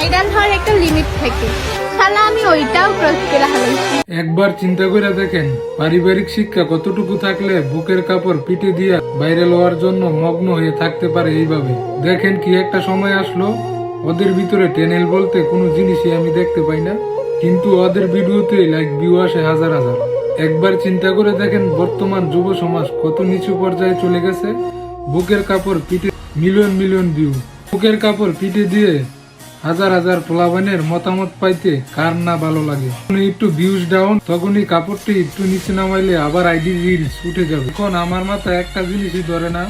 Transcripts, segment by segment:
Viral হওয়ার একটা limit থাকে, শালা আমি ওইটাও ক্রস করে হারাইছি। একবার চিন্তা করে দেখেন পারিবারিক শিক্ষা কতটুকু থাকলে বুকের কাপড় পিঠে দিয়া ভাইরাল হওয়ার জন্য মগ্ন হয়ে থাকতে পারে এইভাবে। দেখেন কি একটা সময় আসলো, ওদের ভিতরে চ্যানেল বলতে কোনো জিনিসই আমি দেখতে পাই না, কিন্তু ওদের ভিডিওতে লাইক ভিউ আসে হাজার হাজার। একবার চিন্তা করে দেখেন বর্তমান যুব সমাজ কত নিচু পর্যায়ে চলে গেছে। বুকের কাপড় পিঠে মিলিয়ন মিলিয়ন ভিউ, বুকের কাপড় পিঠে দিয়ে হাজার হাজার পোলাবানের মতামত পাইতে কার না ভালো লাগে। একটু ভিউজ ডাউন, তখনই কাপড়টি একটু নিচে নামাইলে আবার আইডি রিলস উঠে যাবে। এখন আমার মাথায় একটা জিনিসই ধরে না,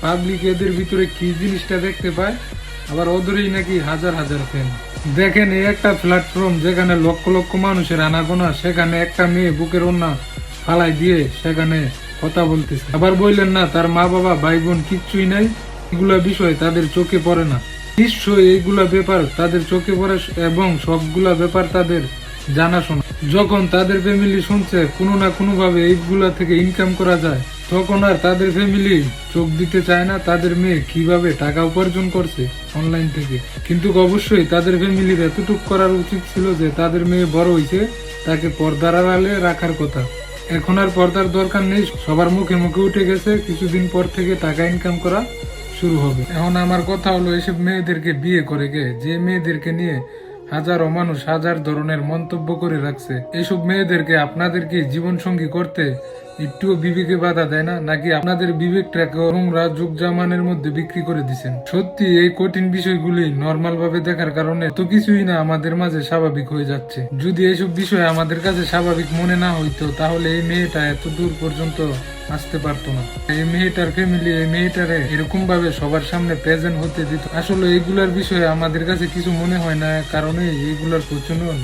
পাবলিক এদের ভিতরে কি জিনিসটা দেখতে পায়, আবার ওদেরই নাকি হাজার হাজার ফ্যান। দেখেন এই একটা প্ল্যাটফর্ম যেখানে লক্ষ লক্ষ মানুষের আনাগোনা, সেখানে একটা মেয়ে বুকের ওড়না ফালাই দিয়ে সেখানে কথা বলতেছে। আবার বললেন না তার মা বাবা ভাই বোন কিচ্ছুই নাই, এগুলা বিষয় তাদের চোখে পড়ে না। নিশ্চয়ই এইগুলা ব্যাপার তাদের চোখে পড়ে এবং সবগুলা ব্যাপার তাদের জানাশোনা। যখন তাদের ফ্যামিলি শুনছে কোনো না কোনো ভাবে এইগুলা থেকে ইনকাম করা যায়, তখন আর তাদের ফ্যামিলি চোখ দিতে চায় না তাদের মেয়ে কিভাবে টাকা উপার্জন করছে অনলাইন থেকে। কিন্তু অবশ্যই তাদের ফ্যামিলির এতটুকু করার উচিত ছিল যে তাদের মেয়ে বড় হয়েছে, তাকে পর্দার আড়ালে রাখার কথা। এখন আর পর্দার দরকার নেই, সবার মুখে মুখে উঠে গেছে, কিছুদিন পর থেকে টাকা ইনকাম করা শুরু হবে। এখন আমার কথা হলো, এসব মেয়েদেরকে বিয়ে করে গে যে মেয়েদেরকে নিয়ে হাজারো মানুষ হাজার ধরনের মন্তব্য করে রাখছে, এসব মেয়েদেরকে আপনাদের কি জীবন সঙ্গী করতে একটুও বিবেকে বাধা দেয় না, নাকি আপনাদের বিবেকটাকে নোংরা যুগ জামানের মধ্যে বিক্রি করে দিচ্ছেন? সত্যি এই কঠিন বিষয়গুলি নর্মাল ভাবে দেখার কারণে তো কিছুই না আমাদের মাঝে স্বাভাবিক হয়ে যাচ্ছে। যদি এইসব বিষয় আমাদের কাছে স্বাভাবিক মনে না হইতো, তাহলে এই মেয়েটা এত দূর পর্যন্ত আসতে পারতো না। এই মেয়েটার ফ্যামিলি এই মেয়েটারে এরকম ভাবে সবার সামনে প্রেজেন্ট হতে দিত। আসলে এইগুলার বিষয়ে আমাদের কাছে কিছু মনে হয় না, কারণে এইগুলার প্রচলন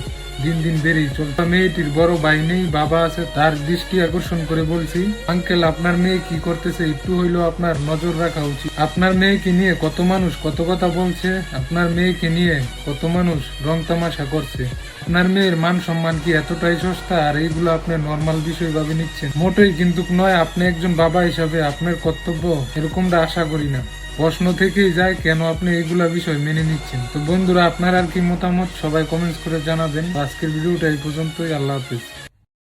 দিন দিন বেড়েই চলছে। মেয়েটির বড় ভাই নেই, বাবা আছে, তার দৃষ্টি আকর্ষণ করে বলছি, আঙ্কেল আপনার মেয়ে কি করতেছে একটু হইলেও আপনার নজর রাখা উচিত। আপনার মেয়েকে নিয়ে কত মানুষ কত কথা বলছে, আপনার মেয়েকে নিয়ে কত মানুষ রং তামাশা করছে। আপনার মেয়ের মান সম্মান কি এতটাই সস্তা আর এইগুলো আপনি নর্মাল বিষয় ভাবে নিচ্ছেন? মোটেই কিন্তু নয়। আপনি একজন বাবা হিসাবে আপনার কর্তব্য এরকমটা আশা করি না। প্রশ্ন থেকেই যায় কেন আপনি এইগুলা বিষয় মেনে নিচ্ছেন। তো বন্ধুরা, আপনার আর কি মতামত সবাই কমেন্টস করে জানাবেন। আজকের ভিডিওটা এই পর্যন্তই। আল্লাহ হাফেজ।